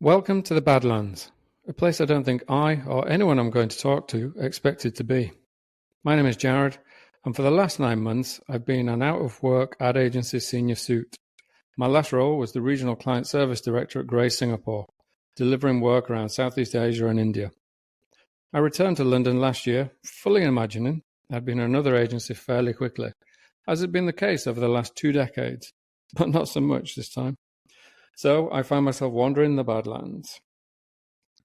Welcome to the Badlands, a place I don't think I or anyone I'm going to talk to expected to be. My name is Jared, and for the last 9 months, I've been an out-of-work ad agency senior suit. My last role was the Regional Client Service Director at Grey Singapore, delivering work around Southeast Asia and India. I returned to London last year, fully imagining I'd been in another agency fairly quickly, as had been the case over the last 2 decades, but not so much this time. So I found myself wandering the Badlands.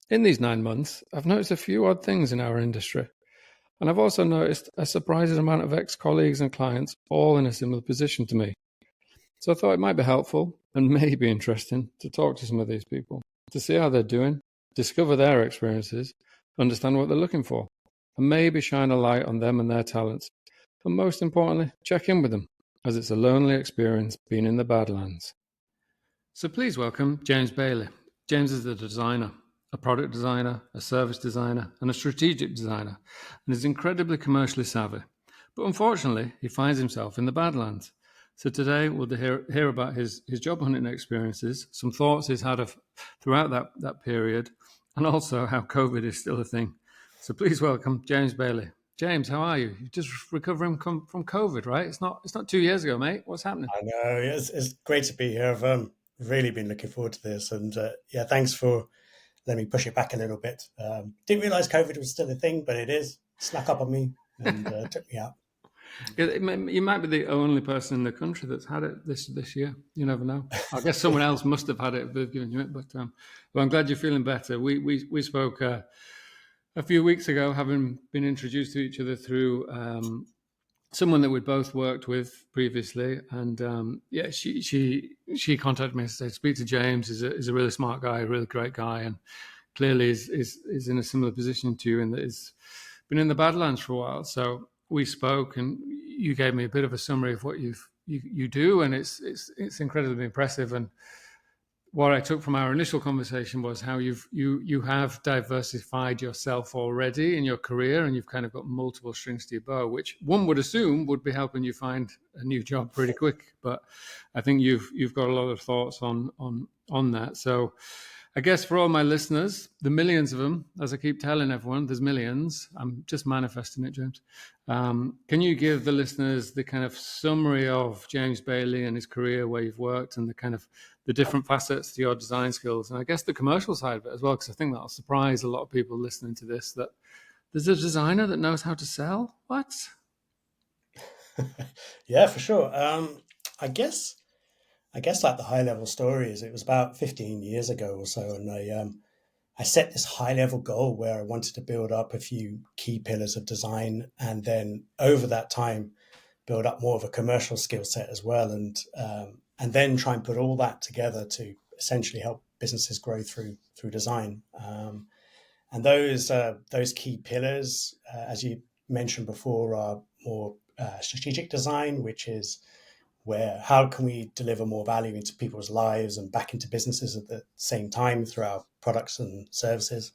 In these 9 months, I've noticed a few odd things in our industry, and I've also noticed a surprising amount of ex-colleagues and clients all in a similar position to me. So I thought it might be helpful and maybe interesting to talk to some of these people, to see how they're doing, discover their experiences, understand what they're looking for, and maybe shine a light on them and their talents. But most importantly, check in with them, as it's a lonely experience being in the Badlands. So please welcome James Bailey. James is a designer, a product designer, a service designer, and a strategic designer, and is incredibly commercially savvy. But unfortunately, he finds himself in the Badlands. So today we'll hear about his job hunting experiences, some thoughts he's had throughout that period, and also how COVID is still a thing. So please welcome James Bailey. James, how are you? You're just recovering from COVID, right? It's not 2 years ago, mate. What's happening? I know. It's great to be here. I've really been looking forward to this. And thanks for letting me push it back a little bit. Didn't realize COVID was still a thing, but it is. Snuck up on me and took me out. You might be the only person in the country that's had it this year. You never know. I guess someone else must have had it if they've given you it. But I'm glad you're feeling better. We spoke a few weeks ago, having been introduced to each other through someone that we'd both worked with previously, and she contacted me and said, "Speak to James. He's a really smart guy, a really great guy, and clearly is in a similar position to you, and that he's been in the Badlands for a while." So we spoke, and you gave me a bit of a summary of what you do, and it's incredibly impressive. And what I took from our initial conversation was how you have diversified yourself already in your career, and you've kind of got multiple strings to your bow, which one would assume would be helping you find a new job pretty quick. But I think you've got a lot of thoughts on that. So I guess for all my listeners, the millions of them, as I keep telling everyone, there's millions. I'm just manifesting it, James. Can you give the listeners the kind of summary of James Bailey and his career, where you've worked, and the kind of the different facets to your design skills, and I guess the commercial side of it as well, because I think that'll surprise a lot of people listening to this, that there's a designer that knows how to sell? What? Yeah, for sure. I guess like the high level story is it was about 15 years ago or so, and I set this high level goal where I wanted to build up a few key pillars of design, and then over that time build up more of a commercial skill set as well, and then try and put all that together to essentially help businesses grow through design. And those key pillars, as you mentioned before, are more strategic design, which is where how can we deliver more value into people's lives and back into businesses at the same time through our products and services.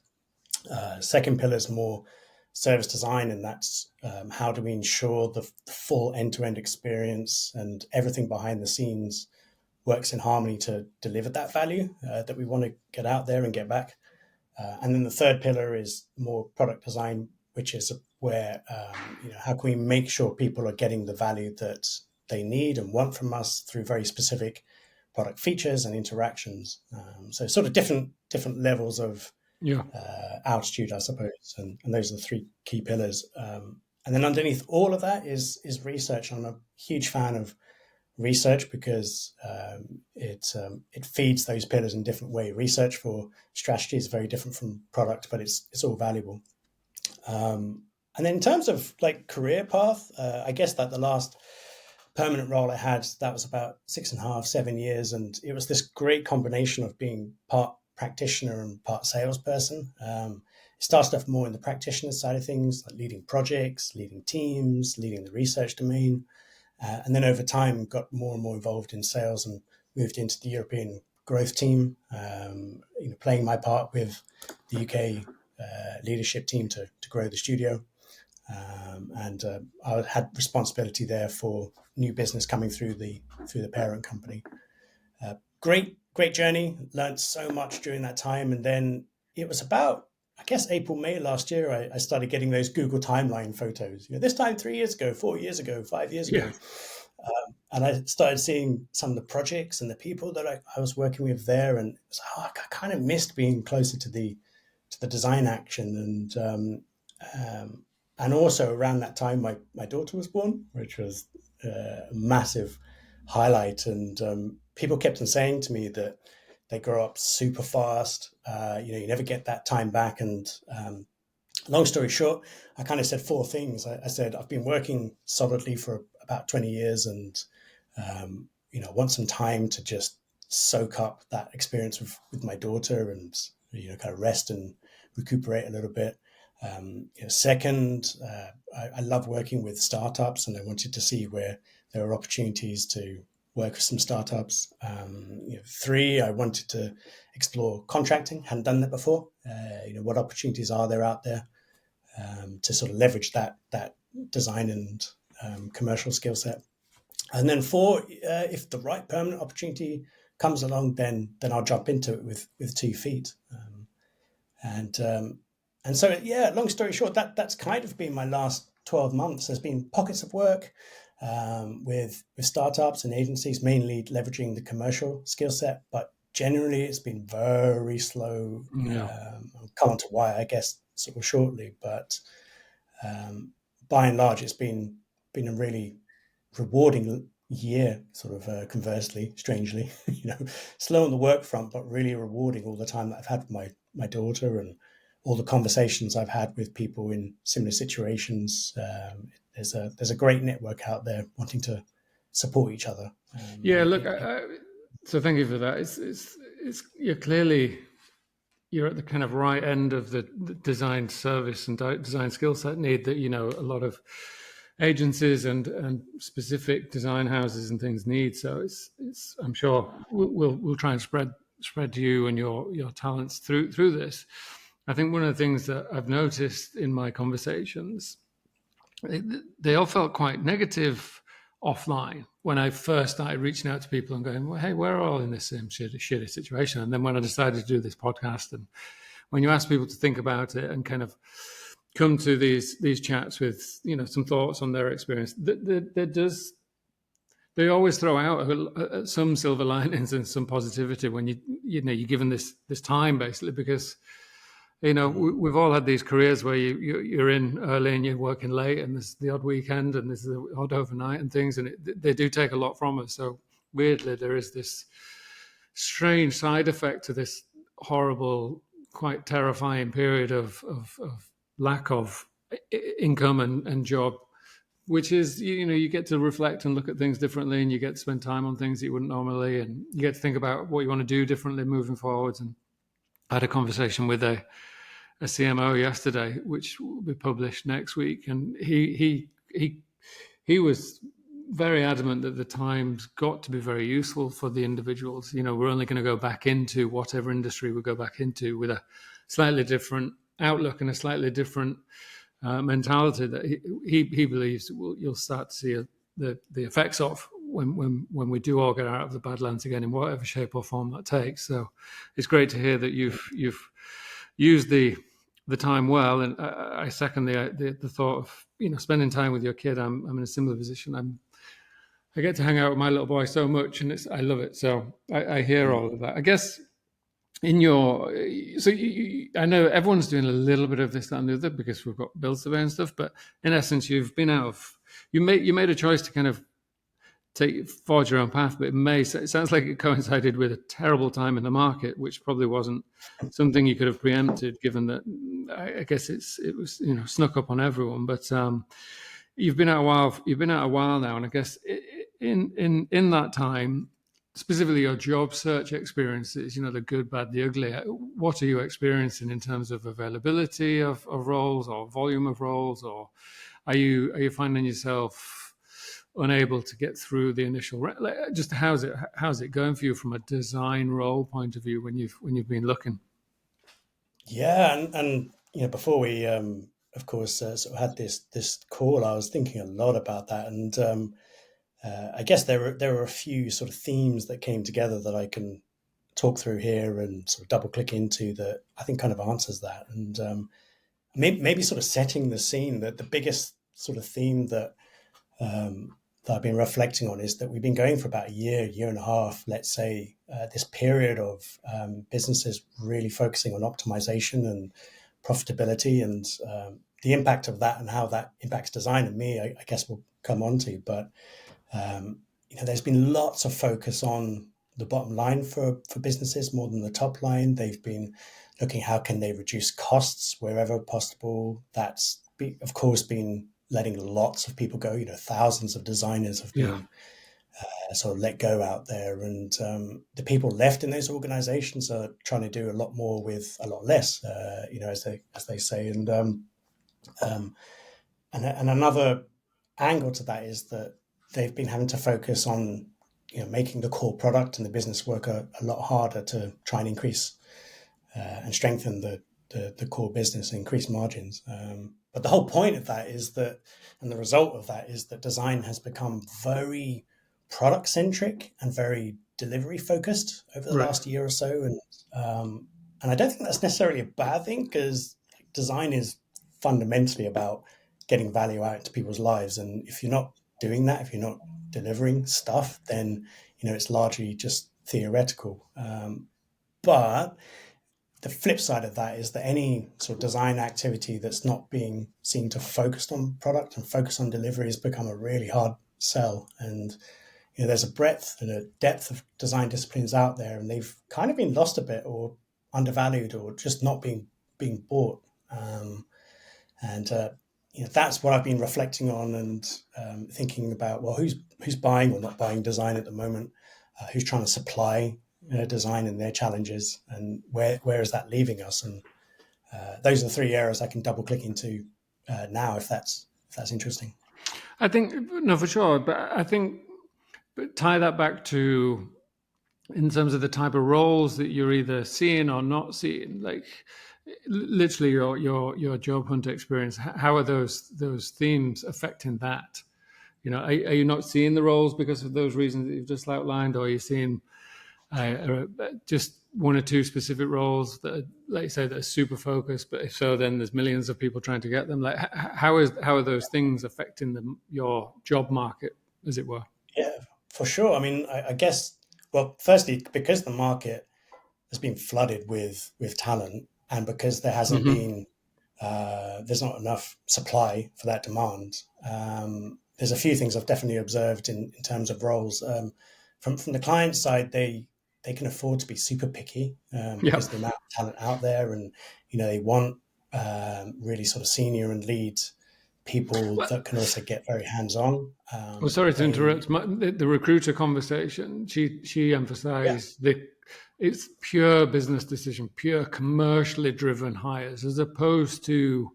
Second pillar is more service design, and that's how do we ensure the full end-to-end experience and everything behind the scenes works in harmony to deliver that value that we want to get out there and get back. And then the third pillar is more product design, which is where how can we make sure people are getting the value that they need and want from us through very specific product features and interactions. So sort of different levels of altitude, I suppose. And those are the three key pillars. And then underneath all of that is research. I'm a huge fan of research because it feeds those pillars in a different way. Research for strategy is very different from product, but it's all valuable. And then in terms of like career path, I guess that the last permanent role I had, that was about 6.5, 7 years. And it was this great combination of being part practitioner and part salesperson. It started off more in the practitioner side of things, like leading projects, leading teams, leading the research domain. And then over time, got more and more involved in sales and moved into the European growth team, playing my part with the UK leadership team to grow the studio. And I had responsibility there for new business coming through the parent company. Great great journey. Learned so much during that time, and then it was about, I guess, April, May last year. I started getting those Google timeline photos. This time 3 years ago, 4 years ago, 5 years Yeah. ago, and I started seeing some of the projects and the people that I was working with there, and so I kind of missed being closer to the design action, and also around that time my daughter was born, which was a massive highlight. And people kept on saying to me that they grow up super fast. You never get that time back. And long story short, I kind of said four things. I said I've been working solidly for about 20 years, and want some time to just soak up that experience with my daughter, and kind of rest and recuperate a little bit. Second, I love working with startups, and I wanted to see where there are opportunities to work with some startups. Three, I wanted to explore contracting. Hadn't done that before. What opportunities are there out there to sort of leverage that design and commercial skill set. And then four, if the right permanent opportunity comes along, then I'll jump into it with 2 feet. And so, yeah, long story short, that's kind of been my last 12 months. There's been pockets of work with startups and agencies, mainly leveraging the commercial skill set, but generally it's been very slow. Yeah. I'll come on to why, I guess, sort of shortly, but by and large, it's been a really rewarding year, sort of conversely, strangely, slow on the work front, but really rewarding all the time that I've had with my daughter, and all the conversations I've had with people in similar situations. There's a great network out there wanting to support each other. Yeah. Look, so thank you for that. It's you're at the kind of right end of the design service and design skill set need that a lot of agencies and specific design houses and things need. So it's I'm sure we'll try and spread you and your talents through this. I think one of the things that I've noticed in my conversations, they all felt quite negative offline when I first started reaching out to people and going, well, hey, we're all in this same shitty situation. And then when I decided to do this podcast, and when you ask people to think about it and kind of come to these chats with some thoughts on their experience, they always throw out some silver linings and some positivity when you're given this time, basically, because we've all had these careers where you're in early and you're working late, and there's the odd weekend and there's the odd overnight and things, and they do take a lot from us. So weirdly, there is this strange side effect to this horrible, quite terrifying period of lack of income and job, which is, you get to reflect and look at things differently, and you get to spend time on things that you wouldn't normally, and you get to think about what you want to do differently moving forwards. And I had a conversation with a CMO yesterday, which will be published next week, and he was very adamant that the time's got to be very useful for the individuals. We're only going to go back into whatever industry we go back into with a slightly different outlook and a slightly different mentality that he believes you'll start to see the effects of when we do all get out of the Badlands again, in whatever shape or form that takes. So it's great to hear that you've used the time well, and I second the thought of spending time with your kid. I'm in a similar position. I get to hang out with my little boy so much, and I love it. So I hear all of that. I guess I know everyone's doing a little bit of this, that, and the other, because we've got bills to pay and stuff. But in essence, you made a choice to kind of forge your own path. But it sounds like it coincided with a terrible time in the market, which probably wasn't something you could have preempted, given that I guess it was snuck up on everyone. But you've been out a while. You've been out a while now, and I guess in that time, specifically your job search experiences, the good, bad, the ugly, what are you experiencing in terms of availability of roles, or volume of roles, or are you finding yourself unable to get through the initial, just how's it going for you from a design role point of view when you've been looking? Yeah, and before we of course sort of had this call, I was thinking a lot about that, and I guess there were a few sort of themes that came together that I can talk through here and sort of double click into that I think kind of answers that. And maybe sort of setting the scene, that the biggest sort of theme that I've been reflecting on is that we've been going for about a year and a half, let's say, this period of businesses really focusing on optimization and profitability, and the impact of that and how that impacts design and me, I guess we'll come on to. But there's been lots of focus on the bottom line for businesses more than the top line. They've been looking how can they reduce costs wherever possible. That's of course been letting lots of people go. Thousands of designers have been sort of let go out there, and the people left in those organizations are trying to do a lot more with a lot less, as they say. And another angle to that is that they've been having to focus on making the core product and the business work a lot harder to try and increase and strengthen the core business and increase margins. But the whole point of that is that, and the result of that is that design has become very product centric and very delivery focused over the last year or so. And I don't think that's necessarily a bad thing, because design is fundamentally about getting value out into people's lives. And if you're not doing that, if you're not delivering stuff, then, it's largely just theoretical. But the flip side of that is that any sort of design activity that's not being seen to focus on product and focus on delivery has become a really hard sell. And there's a breadth and a depth of design disciplines out there, and they've kind of been lost a bit, or undervalued, or just not being bought. That's what I've been reflecting on, and thinking about, well, who's buying or not buying design at the moment? Who's trying to supply design and their challenges, and where is that leaving us? And those are the three areas I can double click into now, if that's interesting. I think, no, for sure, but I think tie that back to, in terms of the type of roles that you're either seeing or not seeing, like literally your job hunt experience. How are those themes affecting that? Are you not seeing the roles because of those reasons that you've just outlined, or are you seeing just one or two specific roles that are, like you say, that are super focused? But if so, then there's millions of people trying to get them. Like, how are those things affecting your job market, as it were? Yeah, for sure. I mean, I guess, well, firstly, because the market has been flooded with talent, and because there hasn't been, there's not enough supply for that demand. There's a few things I've definitely observed in terms of roles. From the client side, they can afford to be super picky, because of the amount of talent out there, and they want really sort of senior and lead people that can also get very hands-on. Well, sorry to interrupt. The recruiter conversation, she emphasised it's pure business decision, pure commercially driven hires, as opposed to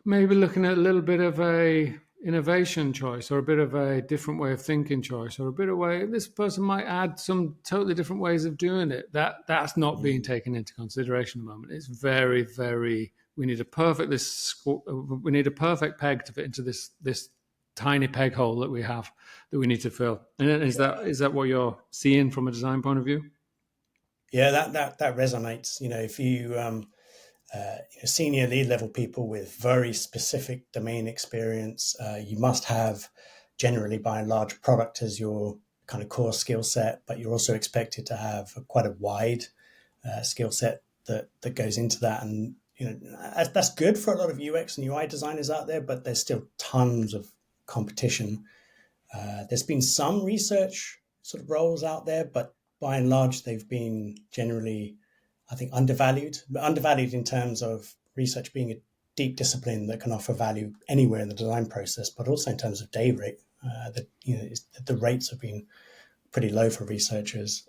maybe looking at a little bit of a innovation choice, or a bit of a different way of thinking choice, or a bit of way this person might add some totally different ways of doing it. That's not being taken into consideration at the moment. It's very, very, we need a perfect peg to fit into this tiny peg hole that we have, that we need to fill. And is that what you're seeing from a design point of view? Yeah, that resonates. If you senior lead level people with very specific domain experience, you must have, generally by and large, product as your kind of core skill set, but you're also expected to have quite a wide skill set that goes into that. And that's good for a lot of UX and UI designers out there, but there's still tons of competition. There's been some research sort of roles out there, but by and large, they've been generally, I think, undervalued in terms of research being a deep discipline that can offer value anywhere in the design process, but also in terms of day rate. The rates have been pretty low for researchers.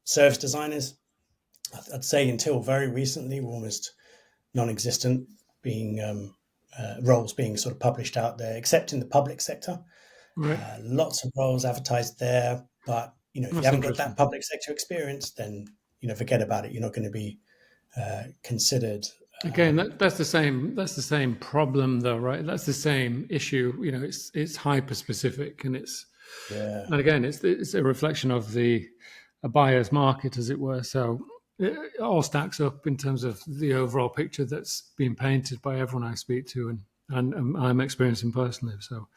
Service designers, I'd say until very recently, were almost non-existent, being roles being sort of published out there, except in the public sector. Right. Lots of roles advertised there, but if you haven't got that public sector experience, then forget about it. You're not going to be considered. Again, that's the same problem, though, right? That's the same issue. It's hyper specific, and and again, it's a reflection of buyer's market, as it were. So it all stacks up in terms of the overall picture that's being painted by everyone I speak to and I'm experiencing personally. So,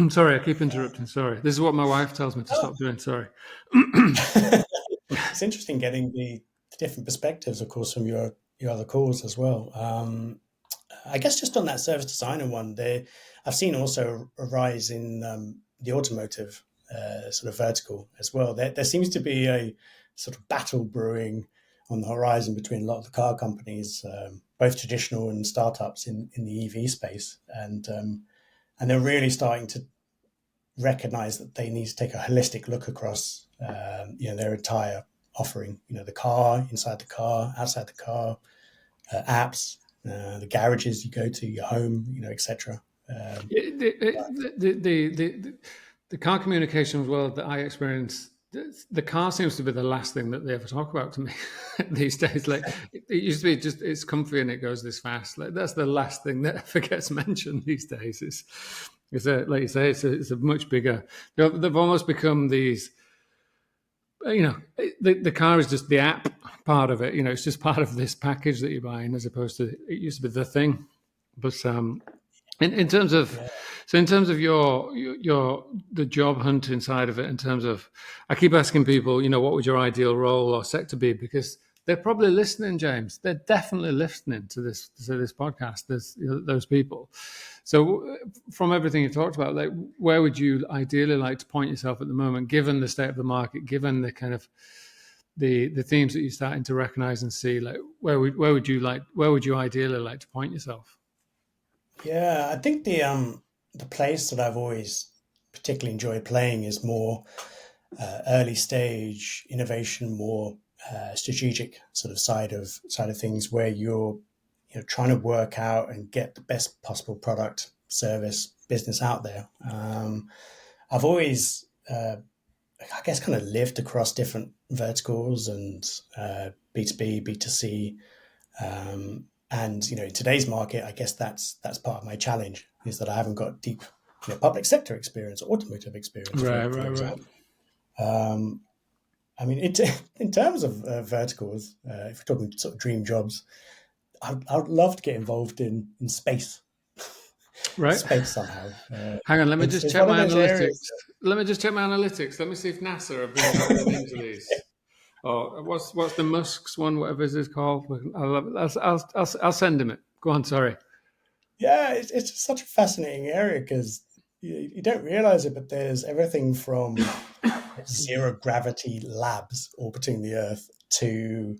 sorry, I keep interrupting. Sorry. This is what my wife tells me to stop doing. Sorry. It's interesting getting the different perspectives, of course, from your other calls as well. I guess just on that service designer one, I've seen also a rise in the automotive sort of vertical as well. There seems to be a sort of battle brewing on the horizon between a lot of the car companies, both traditional and startups in the EV space, and they're really starting to recognize that they need to take a holistic look across their entire offering. The car, inside the car, outside the car, apps, the garages you go to, your home, etc. The car communication as well that I experience, the car seems to be the last thing that they ever talk about to me these days. Like it used to be just it's comfy and it goes this fast. Like that's the last thing that ever gets mentioned these days. Like you say, it's a much bigger. They've almost become these. The car is just the app part of it. It's just part of this package that you're buying, as opposed to it used to be the thing. But in terms of the job hunting side of it, in terms of, I keep asking people, what would your ideal role or sector be? Because they're probably listening, James. They're definitely listening to this podcast. There's those people. So from everything you talked about, like where would you ideally like to point yourself at the moment, given the state of the market, given the kind of the themes that you're starting to recognize and see? Like where would you ideally like to point yourself? Yeah, I think the place that I've always particularly enjoyed playing is more early stage innovation, more strategic sort of side of things, where you're trying to work out and get the best possible product, service, business out there. I've always, I guess, kind of lived across different verticals and B2B, B2C. And in today's market, I guess that's part of my challenge, is that I haven't got deep public sector experience, automotive experience, for example. I mean, in terms of verticals, if we're talking sort of dream jobs, I'd love to get involved in space, Right. space somehow. Hang on, let me just check one of my those analytics. areas. Let me just check my analytics. Let me see if NASA have been diving into these. Oh, what's the Musk's one? Whatever it is called. I'll send him it. Go on. Sorry. Yeah, it's just such a fascinating area because you don't realize it, but there's everything from zero gravity labs orbiting the Earth to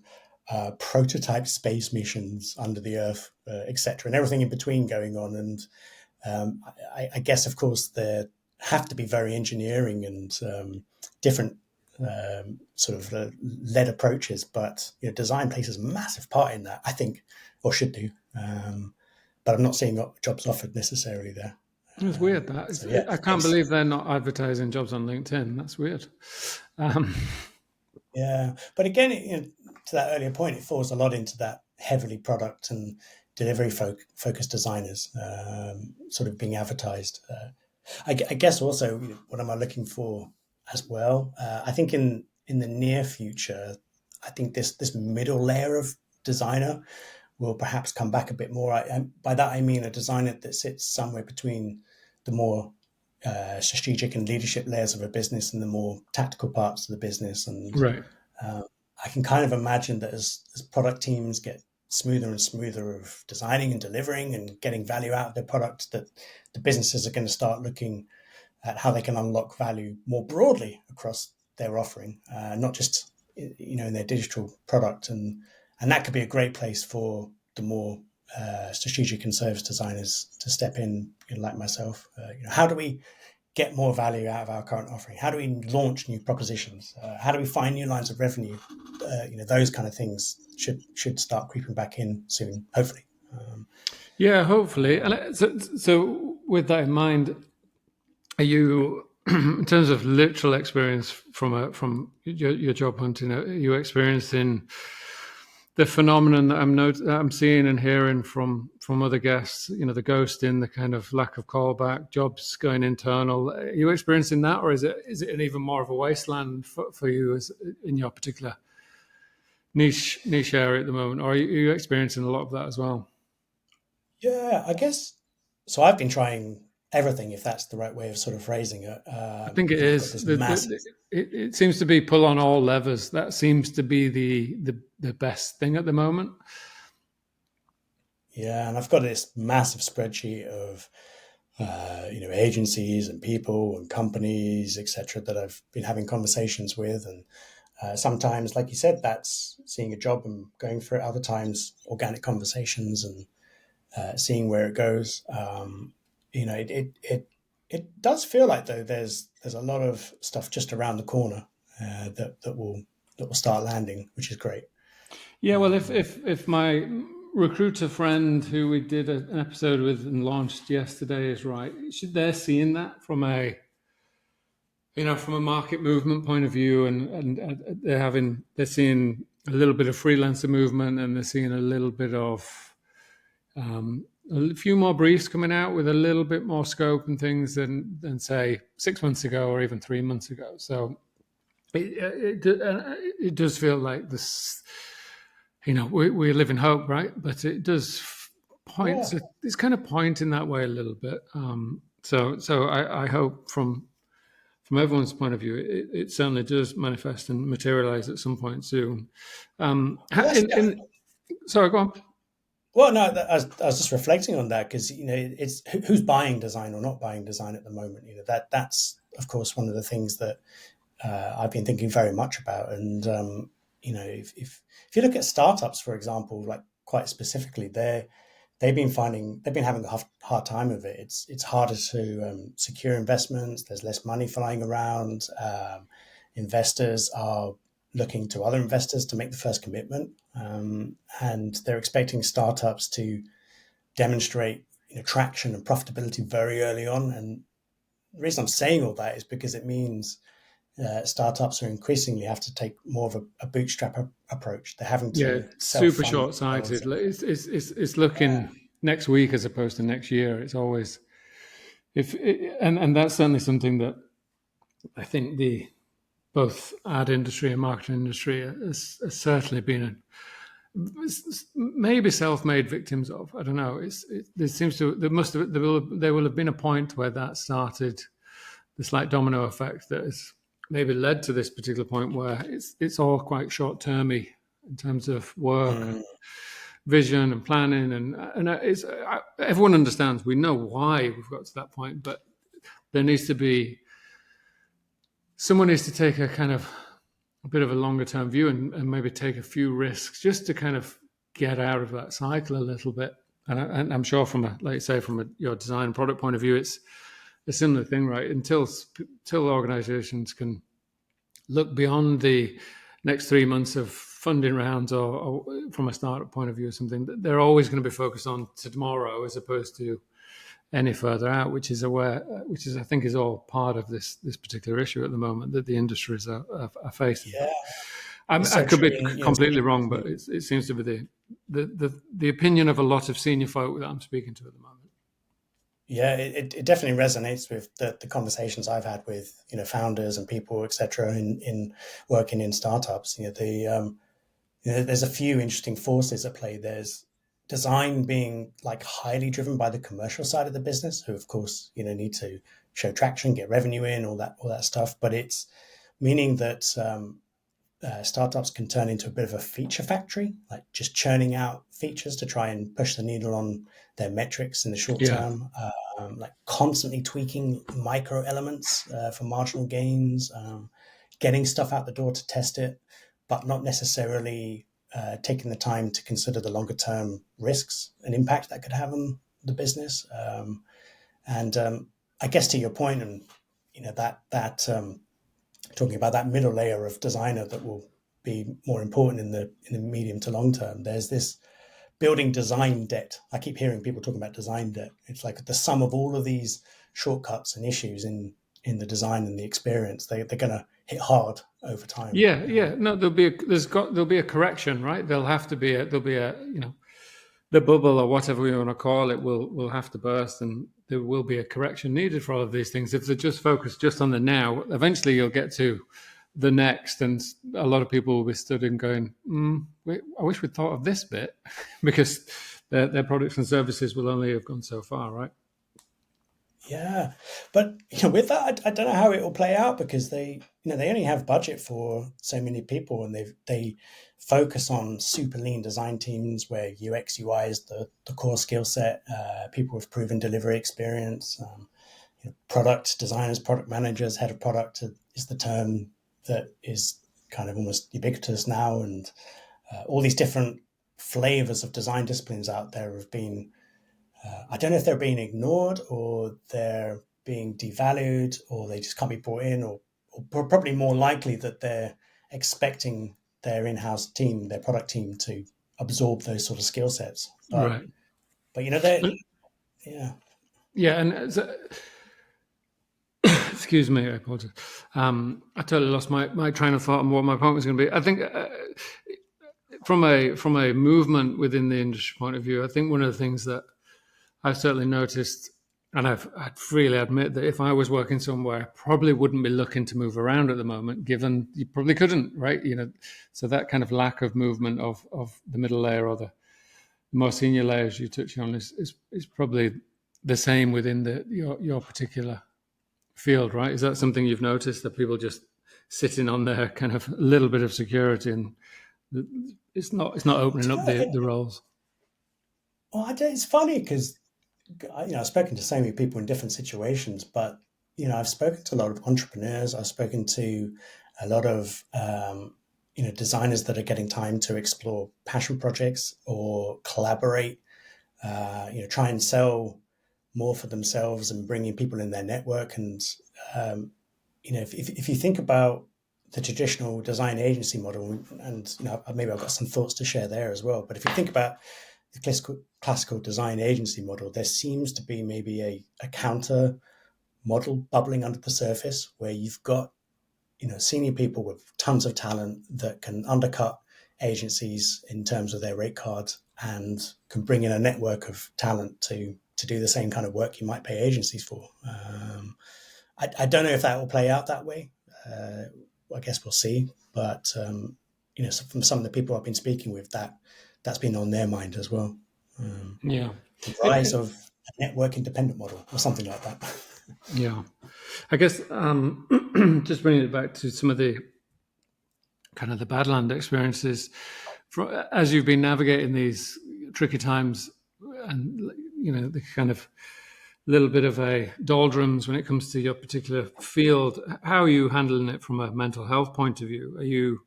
prototype space missions under the Earth, etc., and everything in between going on. And I guess, of course, there have to be very engineering and different sort of led approaches, but design plays a massive part in that, I think, or should do. But I'm not seeing jobs offered necessarily there. It's weird that. So yeah, I can't believe they're not advertising jobs on LinkedIn. That's weird. Yeah, but again, to that earlier point, it falls a lot into that heavily product and delivery focused designers sort of being advertised. I guess also, what am I looking for as well? I think in the near future, I think this middle layer of designer will perhaps come back a bit more. By that I mean a designer that sits somewhere between the more strategic and leadership layers of a business and the more tactical parts of the business. And Right. I can kind of imagine that as product teams get smoother and smoother of designing and delivering and getting value out of their product, that the businesses are going to start looking at how they can unlock value more broadly across their offering, not just in their digital product. And that could be a great place for the more strategic and service designers to step in, like myself. How do we get more value out of our current offering? How do we launch new propositions? How do we find new lines of revenue? Those kind of things should start creeping back in soon, hopefully. Yeah, hopefully. And so with that in mind, are you, in terms of literal experience from your job hunting, are you experiencing the phenomenon that I'm seeing and hearing from other guests, the ghosting, the kind of lack of callback, jobs going internal. Are you experiencing that, or is it an even more of a wasteland for you as in your particular niche area at the moment, or are you experiencing a lot of that as well? Yeah, I guess. So I've been trying everything, if that's the right way of sort of phrasing it. I think it I've got is. this massive. It seems to be pull on all levers. That seems to be the best thing at the moment. Yeah, and I've got this massive spreadsheet of agencies and people and companies, etc., that I've been having conversations with, and sometimes, like you said, that's seeing a job and going for it. Other times, organic conversations and seeing where it goes. It does feel like though there's a lot of stuff just around the corner that will start landing, which is great. Yeah, well, Um, if my recruiter friend who we did an episode with and launched yesterday is right, they're seeing that from a market movement point of view, and they're seeing a little bit of freelancer movement, and they're seeing a little bit of a few more briefs coming out with a little bit more scope and things than say 6 months ago or even 3 months ago. So it does feel like this. We live in hope, right? But it does point. yeah, It's kind of pointing that way a little bit. So I hope from everyone's point of view, it certainly does manifest and materialize at some point soon. well, that's Sorry, go on. well. No, I was just reflecting on that because it's who's buying design or not buying design at the moment. That's of course one of the things that I've been thinking very much about. And if you look at startups, for example, like quite specifically, they've been having a hard time of it. It's harder to secure investments. There's less money flying around. Investors are looking to other investors to make the first commitment, and they're expecting startups to demonstrate traction and profitability very early on. And the reason I'm saying all that is because it means startups are increasingly have to take more of a bootstrap approach. They're having Yeah, to self super fund themselves. short-sighted. It's looking next week as opposed to next year. It's always if and that's certainly something that I think the both ad industry and marketing industry has certainly been maybe self-made victims of. I don't know. There seems to there will have been a point where that started this like domino effect that has maybe led to this particular point where it's all quite short-termy in terms of work and Mm, vision and planning and everyone understands. We know why we've got to that point, but there needs to be someone needs to take a bit of a longer term view and maybe take a few risks just to kind of get out of that cycle a little bit. And I'm sure like you say, your design and product point of view, it's a similar thing, right? Until organizations can look beyond the next 3 months of funding rounds or from a startup point of view or something, they're always going to be focused on tomorrow as opposed to any further out, which is I think is all part of this particular issue at the moment that the industries are facing. yeah, it's I so could true. be And completely wrong, but it seems to be the opinion of a lot of senior folk that I'm speaking to at the moment. yeah, it definitely resonates with the conversations I've had with founders and people, etc. In working in startups. There's a few interesting forces at play. There's design being like highly driven by the commercial side of the business, who of course need to show traction, get revenue in, all that stuff. But it's meaning that startups can turn into a bit of a feature factory, like just churning out features to try and push the needle on their metrics in the short Yeah, term, like constantly tweaking micro elements for marginal gains, getting stuff out the door to test it, but not necessarily taking the time to consider the longer term risks and impact that could have on the business. And I guess to your point, and that talking about that middle layer of designer that will be more important in the medium to long term. There's this building design debt. I keep hearing people talking about design debt. It's like the sum of all of these shortcuts and issues in the design and the experience. They're going to hit hard over time. Yeah. No, there'll be a correction, right? There'll be a the bubble or whatever we want to call it will have to burst, and there will be a correction needed for all of these things. If they're just focused just on the now, eventually you'll get to the next, and a lot of people will be stood and going, I wish we'd thought of this bit, because their products and services will only have gone so far, right? Yeah, but with that, I don't know how it will play out, because they only have budget for so many people, and they focus on super lean design teams where UX UI is the core skill set. People with proven delivery experience, product designers, product managers, head of product is the term that is kind of almost ubiquitous now, and all these different flavors of design disciplines out there have been. I don't know if they're being ignored, or they're being devalued, or they just can't be brought in, or probably more likely that they're expecting their in-house team, their product team, to absorb those sort of skill sets. But Right. they And, yeah. yeah, and excuse me, I apologize. I totally lost my train of thought on what my point was going to be. I think from a movement within the industry point of view, I think one of the things that I've certainly noticed, and I'd freely admit that if I was working somewhere, I probably wouldn't be looking to move around at the moment, given you probably couldn't, right? So that kind of lack of movement of the middle layer or the more senior layers you touch on is probably the same within your particular field, right? Is that something you've noticed, that people just sitting on their kind of little bit of security, and it's not opening up the roles? It's funny because I've spoken to so many people in different situations, but I've spoken to a lot of entrepreneurs. I've spoken to a lot of designers that are getting time to explore passion projects or collaborate. Try and sell more for themselves and bring in people in their network. And if you think about the traditional design agency model, and maybe I've got some thoughts to share there as well. But if you think about the classical design agency model, there seems to be maybe a counter model bubbling under the surface, where you've got senior people with tons of talent that can undercut agencies in terms of their rate cards, and can bring in a network of talent to do the same kind of work you might pay agencies for. I don't know if that will play out that way. I guess we'll see. But from some of the people I've been speaking with, that's been on their mind as well. Yeah. The rise of a network independent model, or something like that. Yeah. I guess just bringing it back to some of the kind of the Badland experiences, as you've been navigating these tricky times, and the kind of little bit of a doldrums when it comes to your particular field, how are you handling it from a mental health point of view? Are you,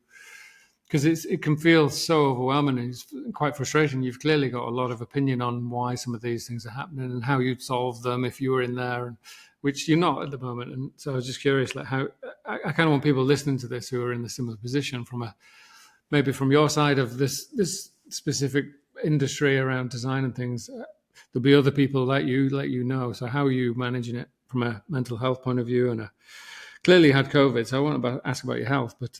because it can feel so overwhelming, and it's quite frustrating. You've clearly got a lot of opinion on why some of these things are happening and how you'd solve them if you were in there, and which you're not at the moment. And so I was just curious, like, how I kind of want people listening to this who are in a similar position, maybe from your side of this specific industry around design and things. There'll be other people like you know. So how are you managing it from a mental health point of view? And clearly you had COVID, so I want to ask about your health, but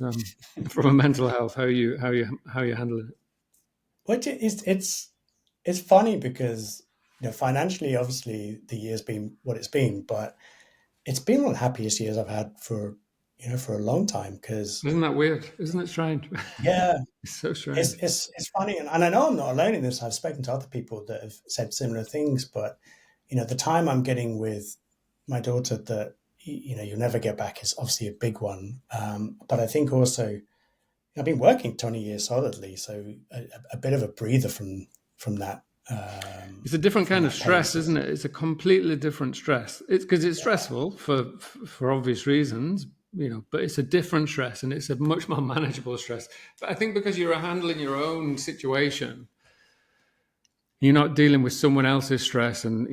from a mental health, how are you handling it? Which it's funny because financially, obviously, the year's been what it's been, but it's been one of the happiest years I've had for a long time. Because Isn't that weird? Isn't it strange? yeah, It's so it's strange. it's it's funny, and I know I'm not alone in this. I've spoken to other people that have said similar things, but the time I'm getting with my daughter that you'll never get back is obviously a big one. But I think also I've been working 20 years solidly, so a bit of a breather from that It's a different from kind of that pain. stress, isn't it? It's a completely different stress. It's because it's stressful for obvious reasons, but it's a different stress, and it's a much more manageable stress. But I think because you're handling your own situation, you're not dealing with someone else's stress, and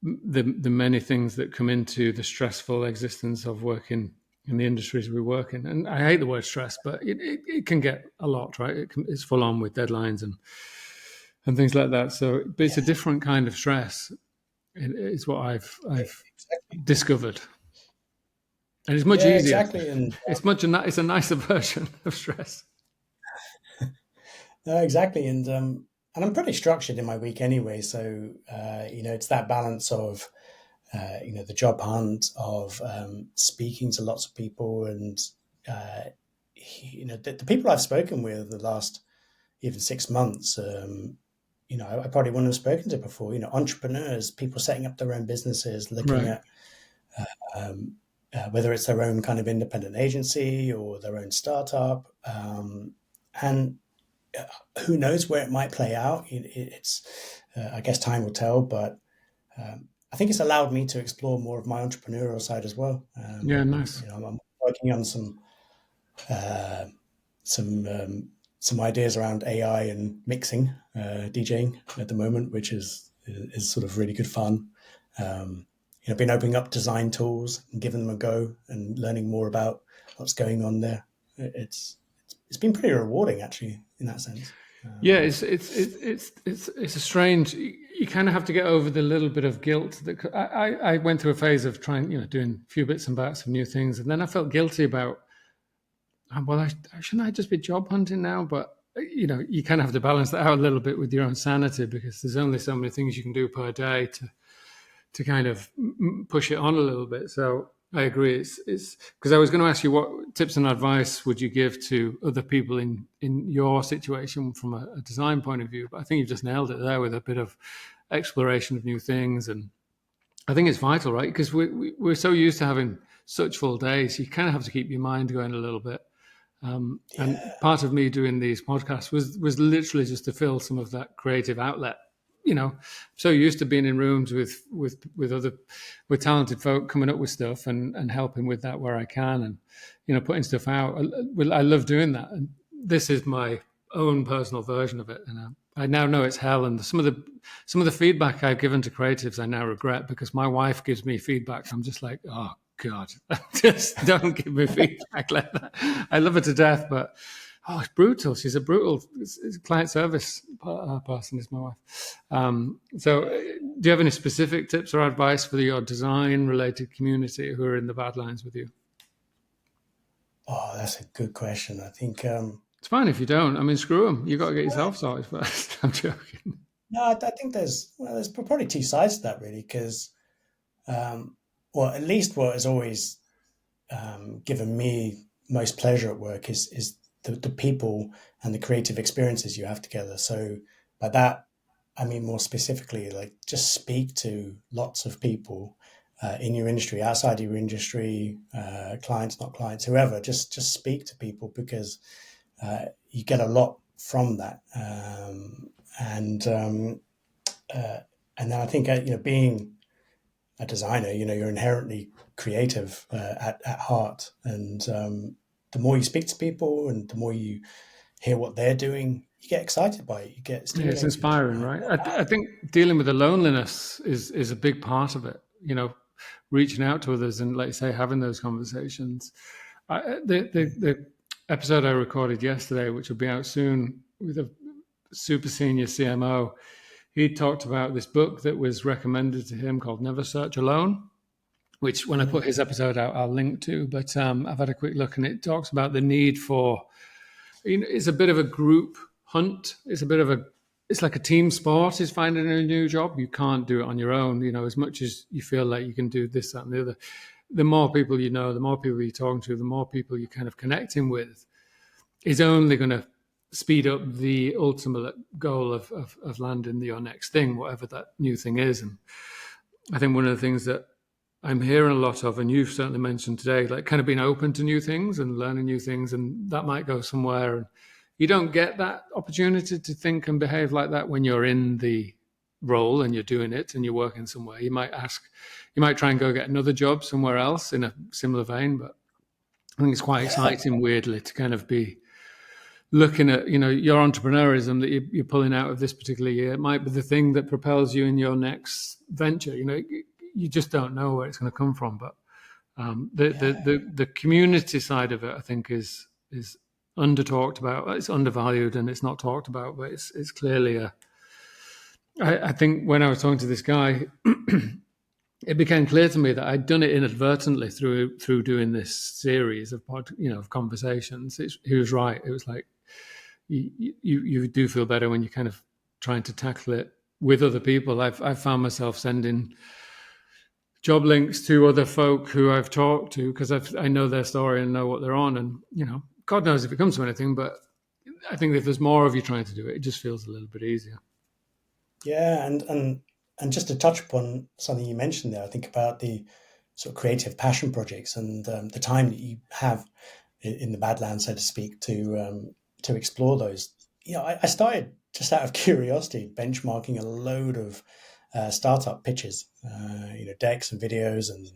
the many things that come into the stressful existence of working in the industries we work in. And I hate the word stress, but it can get a lot, right? It's full on with deadlines and things like that. So, but it's a different kind of stress. It's what I've Exactly. discovered. And it's much Yeah, easier. exactly. And It's a nicer version of stress. no, exactly. And I'm pretty structured in my week anyway. So, it's that balance of, the job hunt, of speaking to lots of people. And, uh, the people I've spoken with the last even 6 months, I probably wouldn't have spoken to before, entrepreneurs, people setting up their own businesses, looking Right. at whether it's their own kind of independent agency or their own startup. And who knows where it might play out? I guess time will tell, but I think it's allowed me to explore more of my entrepreneurial side as well. Yeah, nice. I'm working on uh, some some ideas around AI and mixing, DJing at the moment, which is sort of really good fun. Been opening up design tools and giving them a go and learning more about what's going on there. It's been pretty rewarding actually in that sense. Yeah, it's a strange. You kind of have to get over the little bit of guilt that I went through a phase of trying, doing a few bits and bats of new things, and then I felt guilty about. Well, shouldn't I just be job hunting now? But you kind of have to balance that out a little bit with your own sanity because there's only so many things you can do per day to kind of push it on a little bit. So I agree. It's because I was going to ask you what tips and advice would you give to other people in your situation from a design point of view. But I think you've just nailed it there with a bit of exploration of new things, and I think it's vital, right? Because we're so used to having such full days, you kind of have to keep your mind going a little bit. And Yeah, part of me doing these podcasts was literally just to fill some of that creative outlet. So used to being in rooms with other with talented folk coming up with stuff and helping with that where I can, and putting stuff out. I love doing that, and this is my own personal version of it. And I now know it's hell. And some of the feedback I've given to creatives, I now regret because my wife gives me feedback. I'm just like, oh God, just don't give me feedback like that. I love her to death, but it's brutal. She's a brutal client service person, is my wife. Do you have any specific tips or advice for your design-related community who are in the Badlands with you? oh, that's a good question. I think It's fine if you don't. I mean, screw them. You got to get yourself sorted first. I'm joking. no, I think there's probably two sides to that really, because well, at least what has always given me most pleasure at work is the people and the creative experiences you have together. So by that, I mean more specifically, like just speak to lots of people in your industry, outside your industry, clients, not clients, whoever. Just speak to people because you get a lot from that. Uh, and then I think being a designer, you're inherently creative at heart, and the more you speak to people and the more you hear what they're doing, you get excited by it. You get Yeah, it's stimulated. inspiring, right? I think dealing with the loneliness is a big part of it. Reaching out to others and, like you say, having those conversations. The episode I recorded yesterday, which will be out soon, with a super senior CMO, he talked about this book that was recommended to him called Never Search Alone, which when I put his episode out, I'll link to. But I've had a quick look and it talks about the need for, it's a bit of a group hunt. It's like a team sport is finding a new job. You can't do it on your own, as much as you feel like you can do this, that, and the other. The more people you know, the more people you're talking to, the more people you're kind of connecting with is only going to speed up the ultimate goal of landing your next thing, whatever that new thing is. And I think one of the things that I'm hearing a lot of, and you've certainly mentioned today, like kind of being open to new things and learning new things, and that might go somewhere. And you don't get that opportunity to think and behave like that when you're in the role and you're doing it and you're working somewhere. You might try and go get another job somewhere else in a similar vein, but I think it's quite Yeah, exciting, weirdly, to kind of be looking at your entrepreneurism that you're pulling out of this particular year. It might be the thing that propels you in your next venture. You just don't know where it's going to come from, but the community side of it, I think, is under talked about. It's undervalued and it's not talked about, but it's clearly I think when I was talking to this guy it became clear to me that I'd done it inadvertently through doing this series of of conversations. He was right. It was like you do feel better when you're kind of trying to tackle it with other people. I've found myself sending job links to other folk who I've talked to because I know their story and know what they're on, and God knows if it comes to anything. But I think if there's more of you trying to do it, it just feels a little bit easier. Yeah, and just to touch upon something you mentioned there, I think about the sort of creative passion projects and the time that you have in the Badlands, so to speak, to explore those. I started just out of curiosity, benchmarking a load of startup pitches, decks and videos, and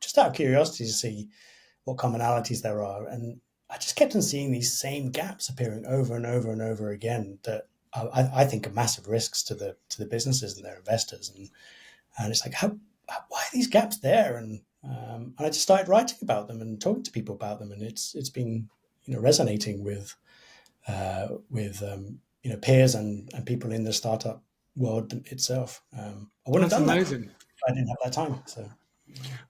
just out of curiosity to see what commonalities there are. And I just kept on seeing these same gaps appearing over and over and over again that I think are massive risks to the businesses and their investors. And it's like, why are these gaps there? And I just started writing about them and talking to people about them, and it's been resonating with peers and people in the startup world itself. I wouldn't That's have done that amazing. if I didn't have that time. So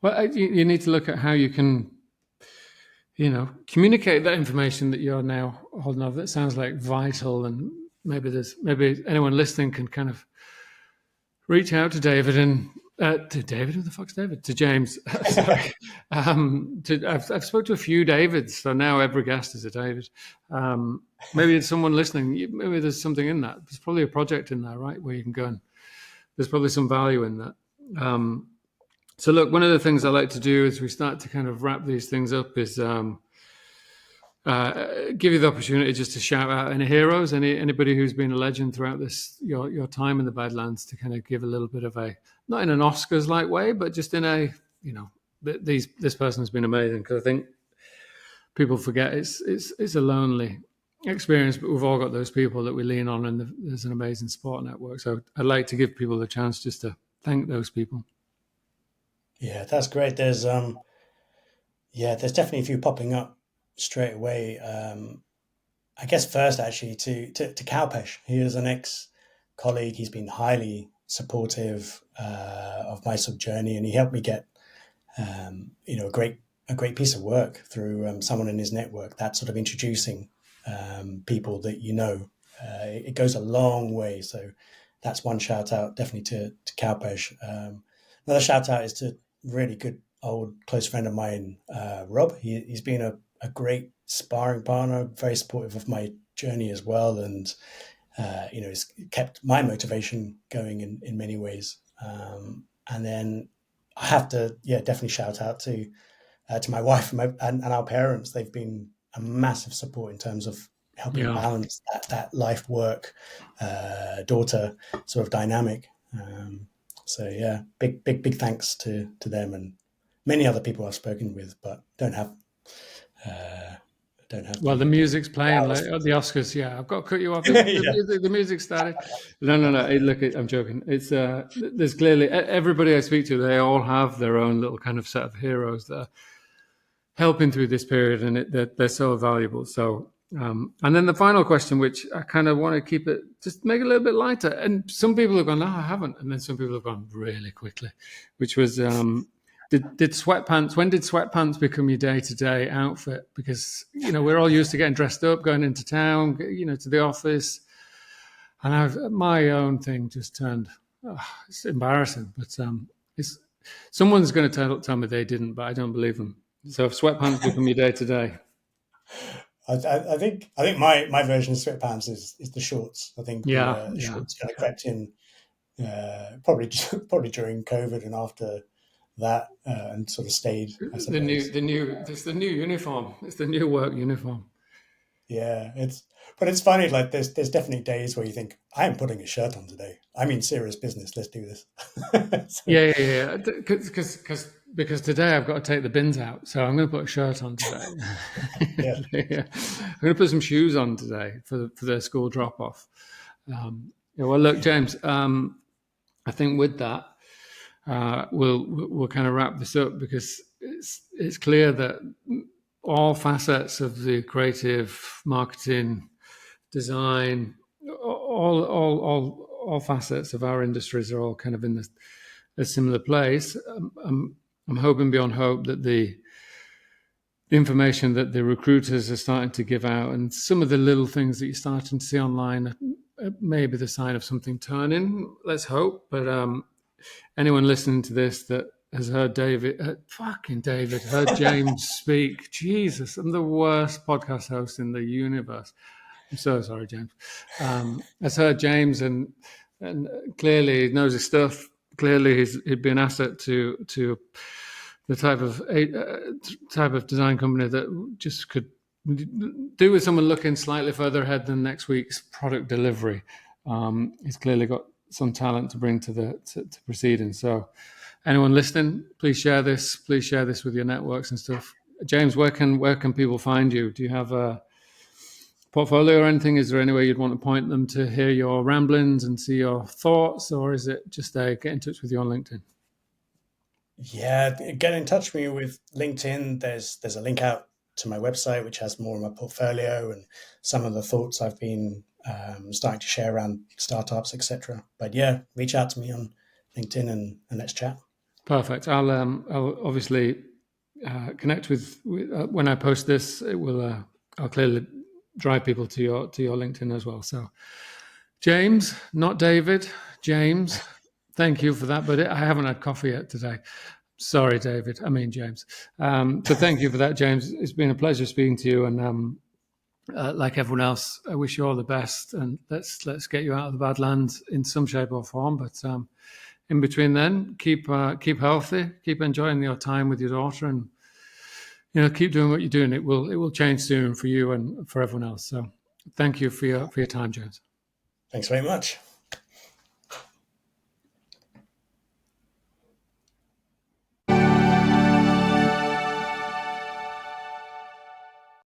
Well, you need to look at how you can, communicate that information that you're now holding of. That sounds like vital, and maybe anyone listening can kind of reach out to David and to David. Who the fuck's David? To James. Sorry. I've spoke to a few Davids, so now every guest is a David. Maybe it's someone listening. Maybe there's something in that. There's probably a project in there, right, where you can go and there's probably some value in that. So look, one of the things I like to do as we start to kind of wrap these things up is give you the opportunity just to shout out any heroes, anybody who's been a legend throughout your time in the Badlands, to kind of give a little bit of a, not in an Oscars-like way, but just in a, this person has been amazing, because I think people forget it's a lonely experience, but we've all got those people that we lean on, and there's an amazing support network. So I'd like to give people the chance just to thank those people. yeah, that's great. There's definitely a few popping up straight away. I guess first actually to Kalpesh. He is an ex-colleague. He's been highly supportive of my sort of journey, and he helped me get a great piece of work through someone in his network. That sort of introducing people that it goes a long way. So that's one shout out definitely to Kalpesh. Another shout out is to really good old close friend of mine, Rob. He's been a great sparring partner, very supportive of my journey as well, and it's kept my motivation going in many ways. And then I have to definitely shout out to my wife and our parents. They've been a massive support in terms of helping balance that life work daughter sort of dynamic. So yeah, big thanks to them and many other people I've spoken with, but don't have. Well, the music's playing like the Oscars. Yeah, I've got to cut you off. The music started. No. Look, I'm joking. It's there's clearly everybody I speak to. They all have their own little kind of set of heroes that are helping through this period, and they're so valuable. So, and then the final question, which I kind of want to keep it, just make it a little bit lighter. And some people have gone, no, I haven't, and then some people have gone really quickly, which was. Did sweatpants? When did sweatpants become your day-to-day outfit? Because we're all used to getting dressed up, going into town, to the office, and my own thing just turned. It's embarrassing, but it's someone's going to tell me they didn't, but I don't believe them. So if sweatpants become your day-to-day, I think my version of sweatpants is the shorts. I think the shorts kind of crept in probably during COVID and after that and sort of stayed. I suppose. It's the new uniform. It's the new work uniform. Yeah, it's funny. Like there's definitely days where you think I am putting a shirt on today. I'm in serious business. Let's do this. So, yeah. Because today I've got to take the bins out, so I'm going to put a shirt on today. Yeah. I'm going to put some shoes on today for the school drop off. Well, look, James. I think with that. We'll kind of wrap this up, because it's clear that all facets of the creative, marketing, design, all facets of our industries are all kind of in a similar place. I'm hoping beyond hope that the information that the recruiters are starting to give out and some of the little things that you're starting to see online may be the sign of something turning. Let's hope. But anyone listening to this that has heard heard James speak. Jesus, I'm the worst podcast host in the universe. I'm so sorry, James. Has heard James and clearly knows his stuff. Clearly, he'd be an asset to the type of design company that just could do with someone looking slightly further ahead than next week's product delivery. He's clearly got some talent to bring to proceedings. So anyone listening, please share this. Please share this with your networks and stuff. James, where can people find you? Do you have a portfolio or anything? Is there any way you'd want to point them to hear your ramblings and see your thoughts, or is it just get in touch with you on LinkedIn? Yeah, get in touch with me with LinkedIn. There's a link out to my website, which has more of my portfolio and some of the thoughts I've been starting to share around startups, etc. But yeah, reach out to me on LinkedIn and let's chat. Perfect. I'll obviously connect with when I post this. It will. I'll clearly drive people to your LinkedIn as well. So, James, not David, James. Thank you for that, but I haven't had coffee yet today. Sorry, David. I mean, James. So thank you for that, James. It's been a pleasure speaking to you. And like everyone else, I wish you all the best. And let's get you out of the Badlands in some shape or form. But in between then, keep healthy, keep enjoying your time with your daughter, and keep doing what you're doing. It will change soon for you and for everyone else. So thank you for your time, James. Thanks very much.